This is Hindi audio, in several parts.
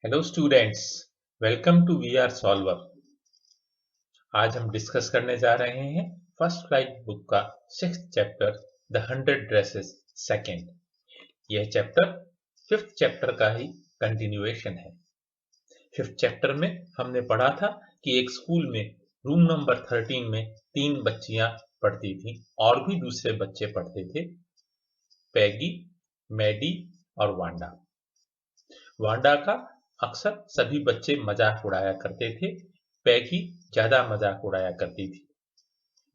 Hello students, welcome to we are solver. आज हम डिस्कस करने जा रहे हैं फर्स्ट फ्लाइट बुक का 6th chapter the 100 dresses second. यह चैप्टर 5th चैप्टर का ही कंटिन्यूएशन है। 5th चैप्टर में हमने पढ़ा था कि एक स्कूल में रूम नंबर 13 में 3 बच्चियां पढ़ती थी और भी दूसरे बच्चे पढ़ते थे, पैगी, मैडी और वांडा। वांडा का अक्सर सभी बच्चे मजाक उड़ाया करते थे, पैगी ज्यादा मजाक उड़ाया करती थी।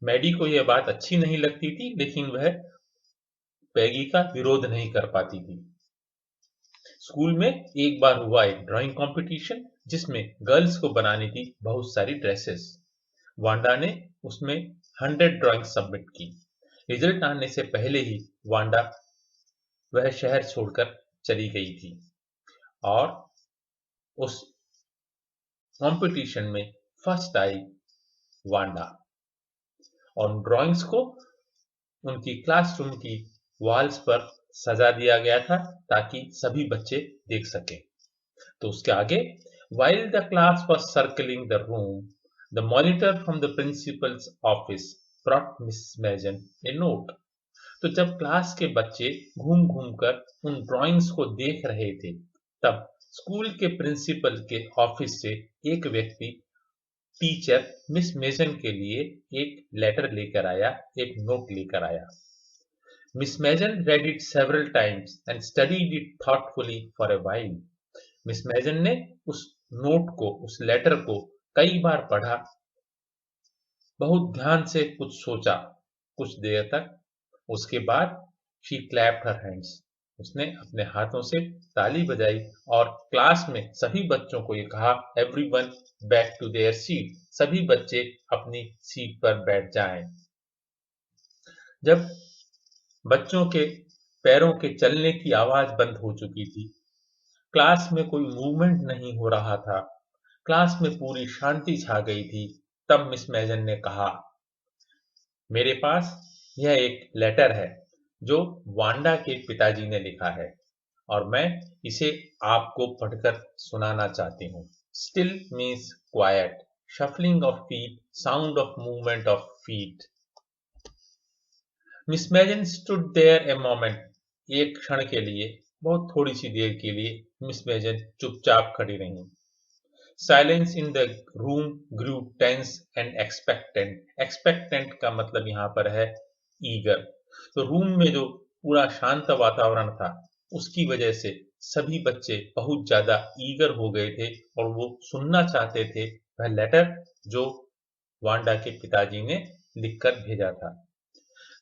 मैडी को यह बात अच्छी नहीं लगती थी, लेकिन वह पैगी का विरोध नहीं कर पाती थी। स्कूल में एक बार हुआ एक ड्राइंग कंपटीशन जिसमें गर्ल्स को बनानी थी बहुत सारी ड्रेसेस। वांडा ने उसमें 100 ड्राइंग सबमिट की। रिजल्ट आने से पहले ही वांडा वह शहर छोड़कर चली गई थी और उस कंपटीशन में फर्स्ट आई वांडा। और ड्राइंग्स को उनकी क्लासरूम की वॉल्स पर सजा दिया गया था ताकि सभी बच्चे देख सकें। तो उसके आगे, while the class was circling the room, the monitor from the principal's office brought Miss Mason a note. तो जब क्लास के बच्चे घूम घूम कर उन ड्राइंग्स को देख रहे थे, तब स्कूल के प्रिंसिपल के ऑफिस से एक व्यक्ति टीचर मिस मेसन के लिए एक लेटर लेकर आया, एक नोट लेकर आया। Miss mason read it several times and studied it thoughtfully for a while. Miss mason ने उस नोट को, उस लेटर को कई बार पढ़ा, बहुत ध्यान से कुछ सोचा कुछ देर तक। उसके बाद शी क्लैप्ड हर हैंड्स, उसने अपने हाथों से ताली बजाई और क्लास में सभी बच्चों को ये कहा, everyone back to their seat, सभी बच्चे अपनी सीट पर बैठ जाएं। जब बच्चों के पैरों के चलने की आवाज बंद हो चुकी थी, क्लास में कोई मूवमेंट नहीं हो रहा था, क्लास में पूरी शांति छा गई थी, तब मिस मेसन ने कहा, मेरे पास यह एक लेटर है जो वांडा के पिताजी ने लिखा है और मैं इसे आपको पढ़कर सुनाना चाहती हूँ। Still means quiet, shuffling of feet, sound of movement of feet. Miss Mason stood there a moment, एक क्षण के लिए, बहुत थोड़ी सी देर के लिए मिस मेसन चुपचाप खड़ी रही। Silence in the room grew tense and expectant. Expectant का मतलब यहाँ पर है ईगर। तो रूम में जो पूरा शांत वातावरण था, उसकी वजह से सभी बच्चे बहुत ज्यादा ईगर हो गए थे और वो सुनना चाहते थे वह लेटर जो वांडा के पिताजी ने लिखकर भेजा था।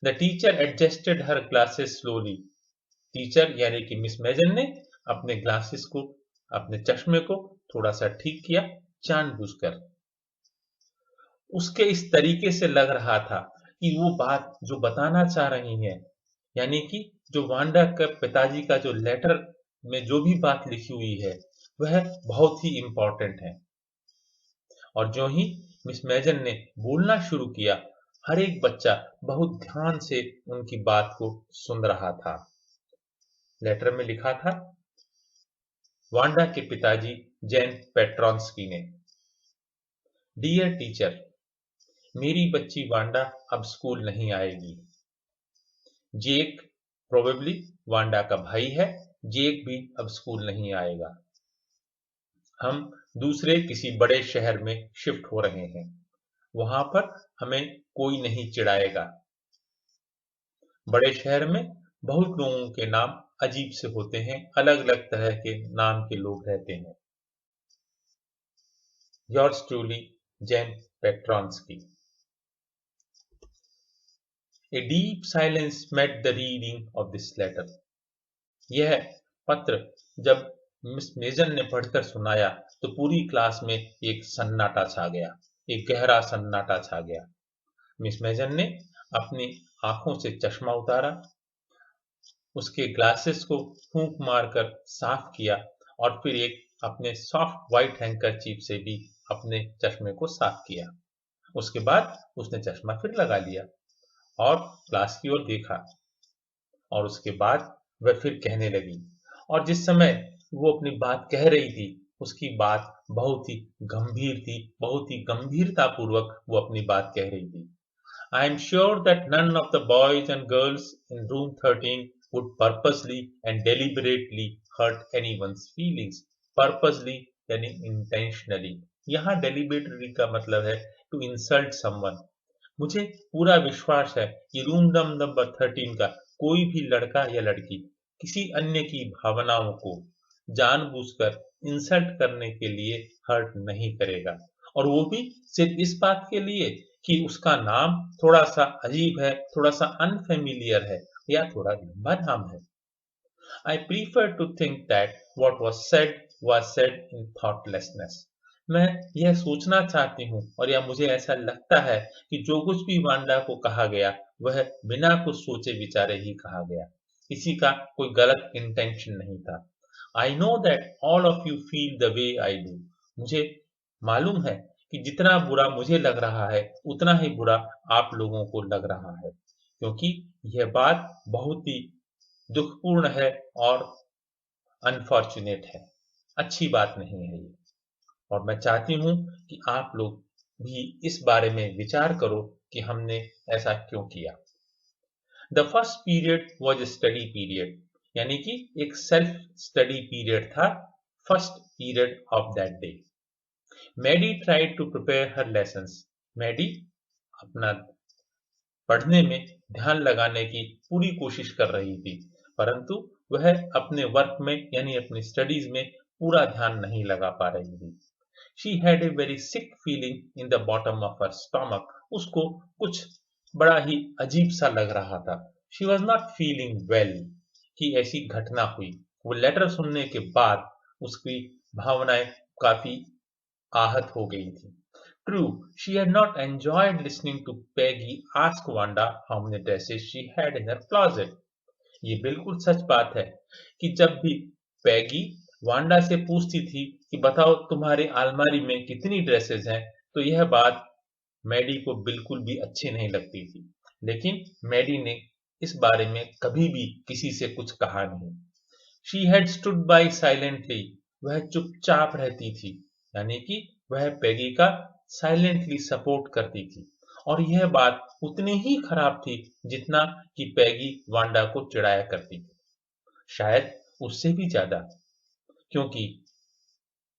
The teacher adjusted her glasses slowly. Teacher यानी कि मिस मेसन ने अपने ग्लासेस को, अपने चश्मे को थोड़ा सा ठीक किया जानबूझकर। उसके इस तरीके से लग रहा था कि वो बात जो बताना चाह रही है, यानी कि जो वांडा के पिताजी का जो लेटर में जो भी बात लिखी हुई है वह बहुत ही इंपॉर्टेंट है। और जो ही मिस मेसन ने बोलना शुरू किया, हर एक बच्चा बहुत ध्यान से उनकी बात को सुन रहा था। लेटर में लिखा था वांडा के पिताजी जैन पेट्रोंस्की ने, डियर टीचर, मेरी बच्ची वांडा अब स्कूल नहीं आएगी। जेक, प्रोबेबली वांडा का भाई है, जेक भी अब स्कूल नहीं आएगा। हम दूसरे किसी बड़े शहर में शिफ्ट हो रहे हैं, वहां पर हमें कोई नहीं चिढ़ाएगा। बड़े शहर में बहुत लोगों के नाम अजीब से होते हैं, अलग अलग तरह के नाम के लोग रहते हैं। Yours truly, Jake Petronski. A deep silence met the reading of this letter. यह पत्र जब मिस मेसन ने पढ़कर सुनाया तो पूरी क्लास में एक सन्नाटा छा गया, एक गहरा सन्नाटा छा गया। मिस मेसन ने अपनी आंखों से चश्मा उतारा, उसके ग्लासेस को फूंक मारकर साफ किया और फिर एक अपने सॉफ्ट व्हाइट हैंकरचीफ से भी अपने चश्मे को साफ किया। उसके बाद उसने चश्मा फिर लगा लिया और क्लास की ओर देखा और उसके बाद वह फिर कहने लगी। और जिस समय वो अपनी बात कह रही थी, उसकी बात बहुत ही गंभीर थी, बहुत ही गंभीरतापूर्वक वो अपनी बात कह रही थी। I am sure that none of the boys and girls in room 13 would purposely and deliberately hurt anyone's feelings. Purposely यानी intentionally. यहाँ deliberately का मतलब है to insult someone. मुझे पूरा विश्वास है कि रूम नंबर 13 का कोई भी लड़का या लड़की किसी अन्य की भावनाओं को जानबूझकर इंसल्ट करने के लिए हर्ट नहीं करेगा, और वो भी सिर्फ इस बात के लिए कि उसका नाम थोड़ा सा अजीब है, थोड़ा सा अनफेमिलियर है या थोड़ा लंबा नाम है। I prefer to think that what was said in thoughtlessness. मैं यह सोचना चाहती हूँ और या मुझे ऐसा लगता है कि जो कुछ भी वांडा को कहा गया वह बिना कुछ सोचे विचारे ही कहा गया, किसी का कोई गलत इंटेंशन नहीं था। I know that all of you feel the way I do. मुझे मालूम है कि जितना बुरा मुझे लग रहा है उतना ही बुरा आप लोगों को लग रहा है, क्योंकि यह बात बहुत ही दुखपूर्ण है और अनफॉर्चुनेट है, अच्छी बात नहीं है ये, और मैं चाहती हूँ कि आप लोग भी इस बारे में विचार करो कि हमने ऐसा क्यों किया। The first period was study period, यानी कि एक सेल्फ स्टडी पीरियड था, first period of that day. Maddie tried to prepare her lessons. Maddie अपना पढ़ने में ध्यान लगाने की पूरी कोशिश कर रही थी, परंतु वह अपने वर्क में यानी अपनी स्टडीज में पूरा ध्यान नहीं लगा पा रही थी। She had a very sick feeling in the bottom of her stomach. उसको कुछ बड़ा ही अजीब सा लग रहा था। She was not feeling well कि ऐसी घटना हुई। वो लेटर सुनने के बाद उसकी भावनाएं काफी आहत हो गई थी। True, she had not enjoyed listening to Peggy ask Wanda how many dresses she had in her closet. ये बिल्कुल सच बात है कि जब भी पैगी वांडा से पूछती थी कि बताओ तुम्हारे अलमारी में कितनी ड्रेसेस हैं, तो यह बात मैडी को बिल्कुल भी अच्छी नहीं लगती थी। लेकिन मैडी ने इस बारे में कभी भी किसी से कुछ कहा नहीं। She had stood by silently. वह चुपचाप रहती थी, यानी कि वह पैगी का साइलेंटली सपोर्ट करती थी, और यह बात उतनी ही खराब थी जितना कि पैगी वांडा को चिढ़ाया करती थी, शायद उससे भी ज्यादा, क्योंकि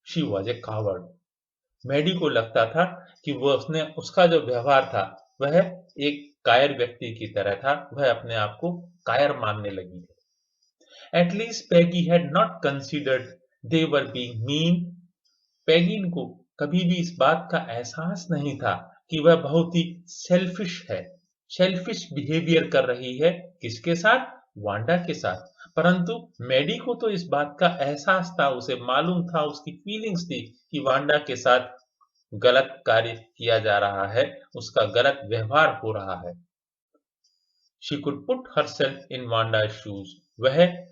she was a coward. Maddie को लगता था कि उसका जो व्यवहार था वह एक कायर व्यक्ति की तरह था, वह अपने आप को कायर मानने लगी थी। At least Peggy had not considered they were being mean. पैगी को कभी भी इस बात का एहसास नहीं था कि वह बहुत ही सेल्फिश बिहेवियर कर रही है। किसके साथ? वांडा के साथ। परंतु मैडी को तो इस बात का एहसास था, उसे मालूम था, उसकी फीलिंग्स थी कि वांडा के साथ गलत कार्य किया जा रहा है, उसका गलत व्यवहार हो रहा है। She could put herself in Wanda's shoes. वह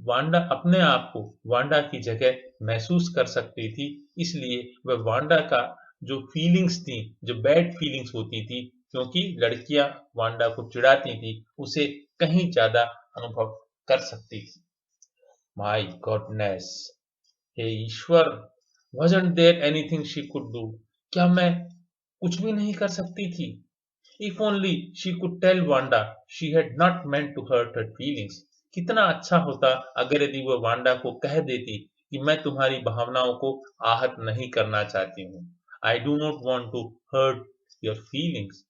वांडा अपने आप को वांडा की जगह महसूस कर सकती थी, इसलिए वह वांडा का जो फीलिंग्स थी, जो बैड फीलिंग्स होती थी, क्योंकि लड़कियां वांडा को चिढ़ाती थी, उसे कहीं ज्यादा अनुभव कर सकती थी। माय गॉडनेस, हे ईश्वर, wasn't there anything she could do? क्या मैं कुछ भी नहीं कर सकती थी? If only she could tell Wanda she had not meant to hurt her feelings. कितना अच्छा होता अगर यदि वो वांडा को कह देती कि मैं तुम्हारी भावनाओं को आहत नहीं करना चाहती हूँ। I do not want to hurt your feelings.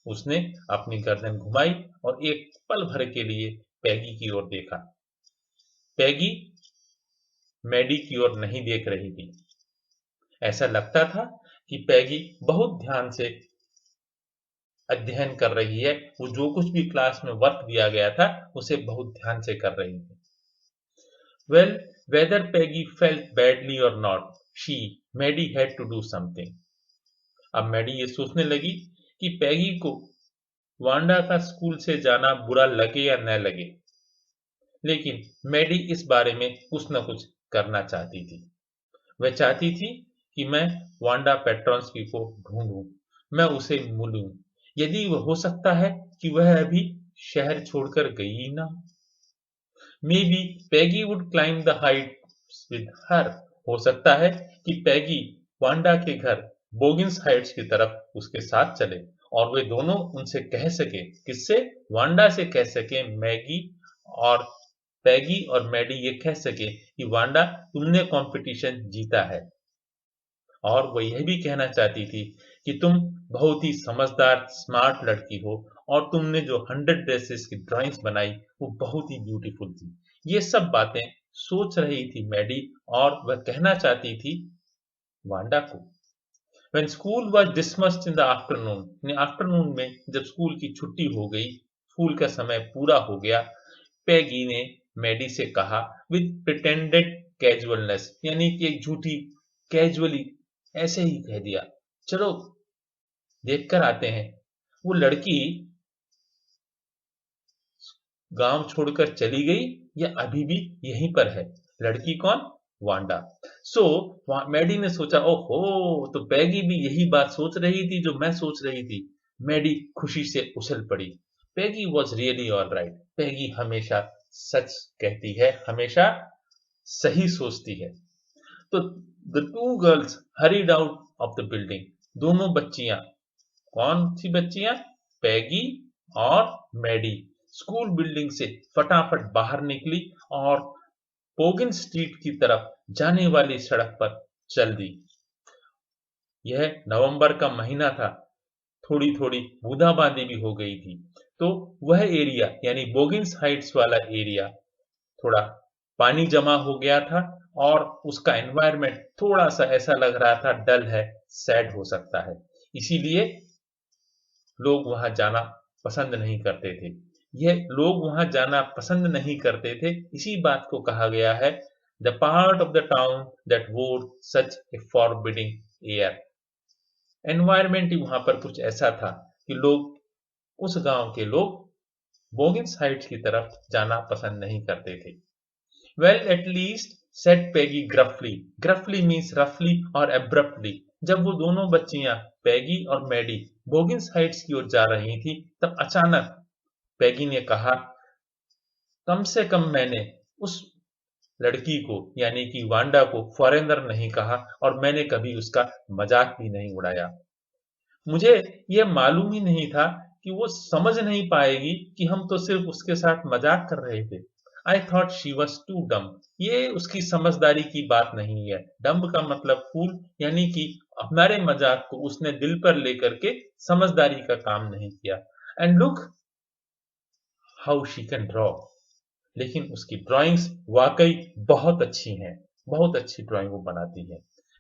उसने अपनी गर्दन घुमाई और एक पल भर के लिए पैगी की ओर देखा। पैगी मैडी की ओर नहीं देख रही थी। ऐसा लगता था कि पैगी बहुत ध्यान से अध्ययन कर रही है, वो जो कुछ भी क्लास में वर्क दिया गया था उसे बहुत ध्यान से कर रही थी। Well, whether Peggy felt badly or not, Maddie had to do something. अब मैडी ये सोचने लगी कि पैगी को वांडा का स्कूल से जाना बुरा लगे या न लगे, लेकिन मैडी इस बारे में कुछ न कुछ करना चाहती थी। वह चाहती थी कि मैं वांडा पेट्रोंस्की को ढूंढूं, मैं उसे मिलूं, यदि वह हो सकता है कि वह अभी शहर छोड़कर गई ना। Maybe Peggy would climb the heights with her. हो सकता है कि पैगी वांडा के घर बोगिंस हाइट्स की तरफ उसके साथ चले और वे दोनों उनसे कह सके, किससे? वांडा से कह सके, मैगी और पैगी और मैडी ये कह सके कि वांडा तुमने कंपटीशन जीता है। और वो यह भी कहना चाहती थी कि तुम बहुत ही समझदार स्मार्ट लड़की हो और तुमने जो 100 ड्रेसेस की ड्राइंग्स बनाई वो बहुत ही ब्यूटीफुल थी। ये सब बातें सोच रही थी मैडी और वह कहना चाहती थी वांडा को। When school was dismissed in the afternoon, afternoon में जब स्कूल की छुट्टी हो गई, स्कूल का समय पूरा हो गया, पैगी ने मैडी से कहा विद प्रिटेंडेड कैजुअलनेस, यानी कि एक झूठी कैजुअली ऐसे ही कह दिया, चलो देखकर आते हैं। वो लड़की गांव छोड़कर चली गई या अभी भी यहीं पर है? लड़की कौन? वांडा। सो मैडी ने सोचा, ओहो, तो पैगी भी यही बात सोच रही थी जो मैं सोच रही थी। मैडी खुशी से उछल पड़ी। पैगी वॉज रियली ऑल राइट। पैगी हमेशा सच कहती है, हमेशा सही सोचती है। तो the two girls hurried out of the building. दोनों बच्चियां, कौन सी बच्चियां? पैगी और मैडी स्कूल बिल्डिंग से फटाफट बाहर निकली और पोगिन स्ट्रीट की तरफ जाने वाली सड़क पर चल दी। यह नवंबर का महीना था, थोड़ी थोड़ी बूंदाबांदी भी हो गई थी, तो वह एरिया यानी बोगिन्स हाइट्स वाला एरिया थोड़ा पानी जमा हो गया था और उसका एनवायरनमेंट थोड़ा सा ऐसा लग रहा था, डल है, सैड हो सकता है। इसीलिए लोग वहां जाना पसंद नहीं करते थे। यह लोग वहां जाना पसंद नहीं करते थे, इसी बात को कहा गया है the part of the town that वोर सच ए फॉरबिडिंग एयर। एनवायरमेंट ही वहां पर कुछ ऐसा था कि लोग, उस गांव के लोग बोगिन्स हाइट्स की तरफ जाना पसंद नहीं करते थे। Well at least said Peggy gruffly. Gruffly means रफली और एब्रप्टली। जब वो दोनों बच्चियां पैगी और मैडी बोगिन्स हाइट्स की ओर जा रही थी, तब अचानक पैगी ने कहा, कम से कम मैंने उस लड़की को यानी कि वांडा को फॉरेनर नहीं कहा और मैंने कभी उसका मजाक भी नहीं उड़ाया। मुझे यह मालूम ही नहीं था कि वो समझ नहीं पाएगी कि हम तो सिर्फ उसके साथ मजाक कर रहे थे। I thought she was too dumb. ये उसकी समझदारी की बात नहीं है। डम्ब का मतलब फूल, यानी कि हमारे मजाक को उसने दिल पर लेकर के समझदारी का काम नहीं किया। And look how she can draw. लेकिन उसकी ड्राइंग्स वाकई बहुत अच्छी हैं, बहुत अच्छी ड्राइंग वो बनाती है।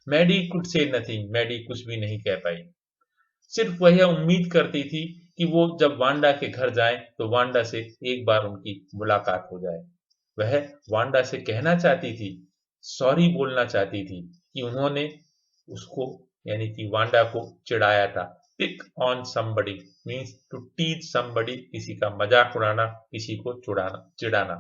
Maddie could say nothing. Maddie कुछ भी नहीं कह पाई। सिर्फ वह यह उम्मीद करती थी कि वो जब वांडा के घर जाए तो वांडा से एक बार उनकी मुलाकात हो जाए। वह वांडा से कहना चाहती थी, सॉरी बोलना चाहती थी कि उन्होंने उसको यानी कि वांडा को चिढ़ाया था। Pick on somebody means to teach somebody, किसी का मजाक उड़ाना, किसी को चिढ़ाना।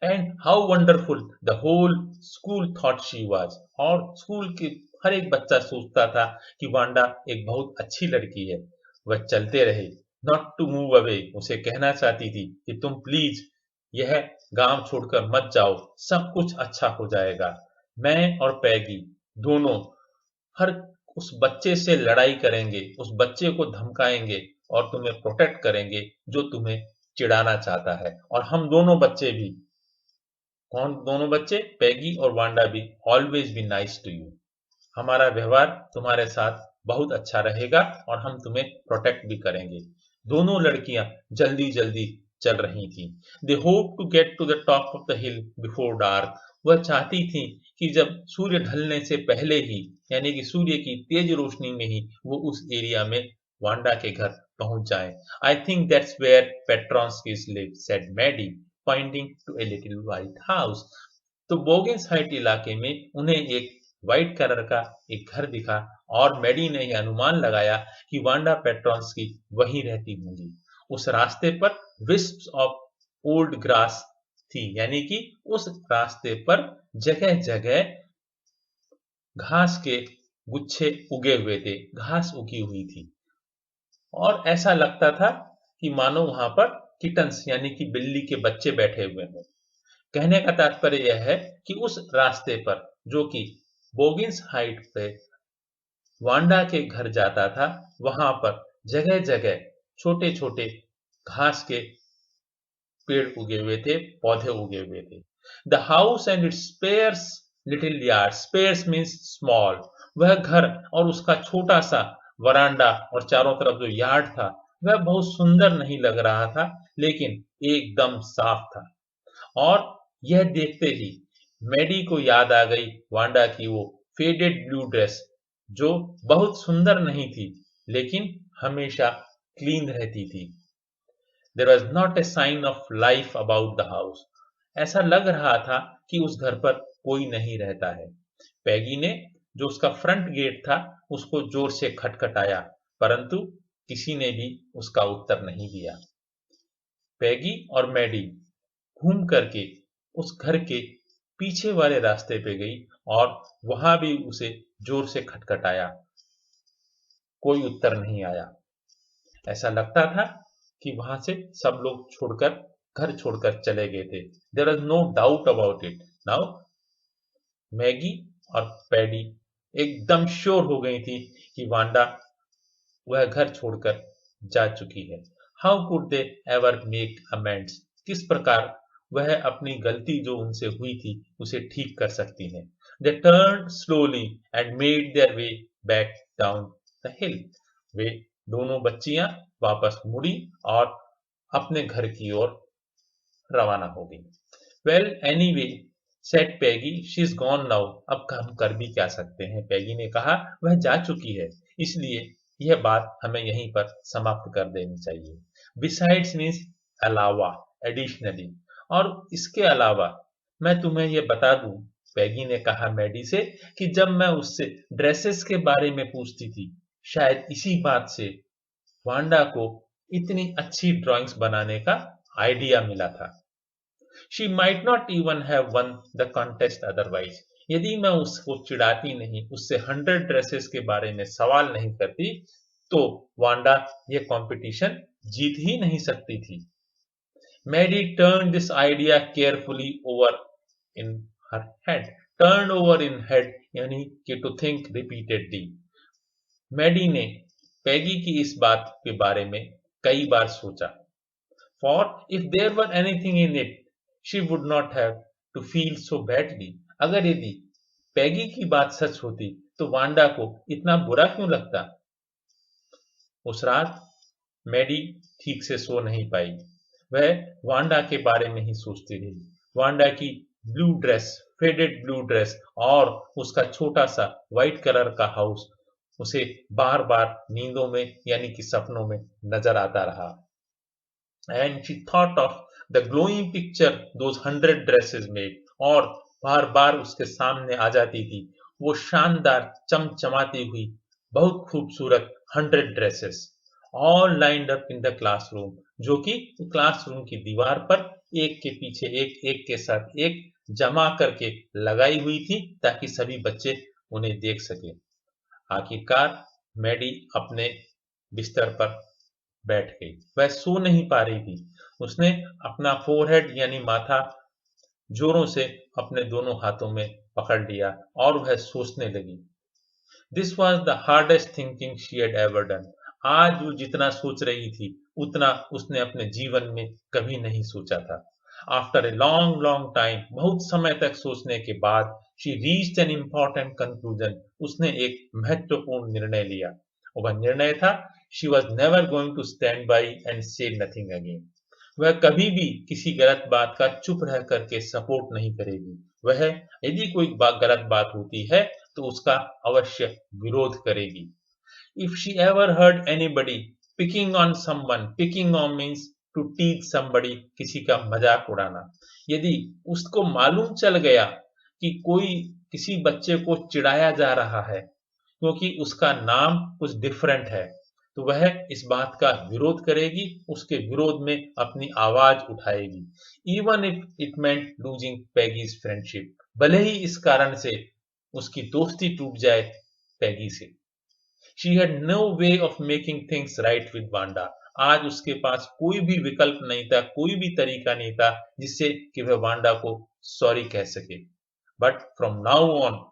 And how wonderful the whole school thought she was. और स्कूल के हर एक बच्चा सोचता था कि वांडा एक बहुत अच्छी लड़की है। वह चलते रहे, नॉट टू मूव अवे। उसे कहना चाहती थी कि तुम प्लीज यह गांव छोड़कर मत जाओ, सब कुछ अच्छा हो जाएगा। मैं और पैगी दोनों हर उस बच्चे से लड़ाई करेंगे, उस बच्चे को धमकाएंगे और तुम्हें प्रोटेक्ट करेंगे जो तुम्हें चिढ़ाना चाहता है। और हम दोनों बच्चे भी, कौन दोनों बच्चे? पैगी और वांडा भी, always be nice to you. हमारा व्यवहार तुम्हारे साथ बहुत अच्छा रहेगा और हम तुम्हें प्रोटेक्ट भी करेंगे। दोनों लड़कियां जल्दी जल्दी चल रही थी। They hope to get to the top of the hill before dark. वह चाहती थी कि जब सूर्य ढलने से पहले ही, यानी कि सूर्य की तेज रोशनी में ही वो उस एरिया में वांडा के घर पहुंच जाए। I think that's where Petronskis live, said Maddie pointing to a little white house. तो बोगिन्स हाइट इलाके में उन्हें एक व्हाइट कलर का एक घर दिखा और मैडी ने यह अनुमान लगाया कि वांडा पेट्रॉन्स्की वहीं रहती होंगी। उस रास्ते पर विस्प्स ऑफ ओल्ड ग्रास थी, यानी कि उस रास्ते पर जगह जगह घास के गुच्छे उगे हुए थे, घास उगी हुई थी और ऐसा लगता था कि मानो वहां पर किटन्स यानी कि बिल्ली के बच्चे बैठे हुए हों। कहने का तात्पर्य यह है कि उस रास्ते पर जो कि बोगिंस हाइट पे वांडा के घर जाता था, वहां पर जगह जगह छोटे छोटे घास के पेड़ उगे हुए थे, पौधे उगे हुए थे। The house and its sparse little yard, sparse means small, वह घर और उसका छोटा सा वरांडा और चारों तरफ जो यार्ड था वह बहुत सुंदर नहीं लग रहा था, लेकिन एकदम साफ था। और यह देखते ही मैडी को याद आ गई वांडा की वो फेडेड ब्लू ड्रेस, जो बहुत सुंदर नहीं थी लेकिन हमेशा क्लीन रहती थी। There was not a sign of life about the house. ऐसा लग रहा था कि उस घर पर कोई नहीं रहता है। पैगी ने जो उसका फ्रंट गेट था उसको जोर से खटखटाया, परंतु किसी ने भी उसका उत्तर नहीं दिया। पैगी और मैडी घूम करके उस घर के पीछे वाले रास्ते पे गई और वहां भी उसे जोर से खटखटाया, कोई उत्तर नहीं आया। ऐसा लगता था कि वहां से सब लोग छोड़कर घर छोड़कर चले गए थे। There is no doubt about it. Now Maggie और पैडी एकदम श्योर हो गई थी कि वांडा वह घर छोड़कर जा चुकी है। How could they ever make amends, किस प्रकार वह अपनी गलती जो उनसे हुई थी उसे ठीक कर सकती हैं। They turn slowly and made their way back down the hill. वे दोनों बच्चियां वापस मुड़ी और अपने घर की ओर रवाना हो गई। Well anyway said Peggy, she is gone now, अब हम कर भी क्या सकते हैं। पैगी ने कहा वह जा चुकी है, इसलिए यह बात हमें यहीं पर समाप्त कर देनी चाहिए। बिसाइड्स मीन्स अलावा, एडिशनली, और इसके अलावा मैं तुम्हें यह बता दूं, पैगी ने कहा मैडी से, कि जब मैं उससे ड्रेसेस के बारे में पूछती थी, शायद इसी बात से वांडा को इतनी अच्छी ड्राइंग्स बनाने का आइडिया मिला था। She might not even have one the contest otherwise, यदि मैं उसको चिढ़ाती नहीं, उससे 100 ड्रेसेस के बारे में सवाल नहीं करती, तो वांडा ये कंपटीशन जीत ही नहीं सकती थी। Maddie turn this idea carefully over in her head, turn over in head यानी कि टू थिंक रिपीटेडली। मैडी ने पैगी की इस बात के बारे में कई बार सोचा। For if there were anything in it she would not have to feel so badly, अगर यदि पैगी की बात सच होती तो वांडा को इतना बुरा क्यों लगता। उस रात मैडी ठीक से सो नहीं पाई, वह वांडा के बारे में ही सोचती रही। वांडा की blue dress, faded blue dress और उसका छोटा सा व्हाइट कलर का हाउस उसे बार बार नींदों में यानी कि सपनों में नजर आता रहा। And she thought of the glowing picture those 100 dresses made, और बार बार उसके सामने आ जाती थी वो शानदार चमचमाती हुई बहुत खूबसूरत 100 dresses, all lined up in the classroom, जो कि क्लासरूम की दीवार पर एक के पीछे एक, एक के साथ एक जमा करके लगाई हुई थी ताकि सभी बच्चे उन्हें देख सके। आखिरकार मैडी अपने बिस्तर पर बैठ गई, वह सो नहीं पा रही थी। उसने अपना फोरहेड यानी माथा जोरों से अपने दोनों हाथों में पकड़ लिया और वह सोचने लगी। This was the hardest thinking she had ever done, आज वो जितना सोच रही थी उतना उसने अपने जीवन में कभी नहीं सोचा था। After a long long time, बहुत समय तक सोचने के बाद, she reached an important conclusion, उसने एक महत्वपूर्ण निर्णय लिया। वह निर्णय था she was never going to stand by and say nothing again, वह कभी भी किसी गलत बात का चुप रह करके सपोर्ट नहीं करेगी। वह यदि कोई गलत बात होती है तो उसका अवश्य विरोध करेगी। If she ever heard anybody picking on someone, picking on means to teach somebody, किसी का मजाक उड़ाना, यदि उसको मालूम चल गया कि कोई किसी बच्चे को चिढ़ाया जा रहा है क्योंकि उसका नाम कुछ डिफरेंट है, तो वह इस बात का विरोध करेगी, उसके विरोध में अपनी आवाज उठाएगी। Even if it meant losing Peggy's friendship, भले ही इस कारण से उसकी दोस्ती टूट जाए पैगी से। She had no way of making things right with Wanda, आज उसके पास कोई भी विकल्प नहीं था, कोई भी तरीका नहीं था जिससे कि वह वांडा को सॉरी कह सके। बट फ्रॉम नाउ ऑन,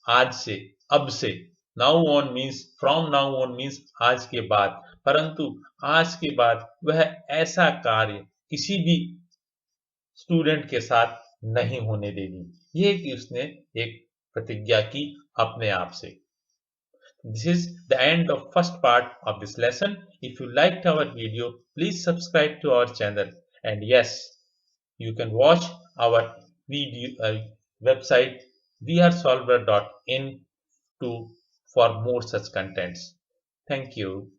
आज से, अब से, now on means, from now on means आज के बाद, परंतु आज के बाद वह ऐसा कार्य किसी भी स्टूडेंट के साथ नहीं होने देगी। ये कि उसने एक प्रतिज्ञा की अपने आप से। This is the end of first part of this lesson. If you liked our video, please subscribe to our channel. And yes, you can watch our video website vrsolver.in to for more such contents. Thank you.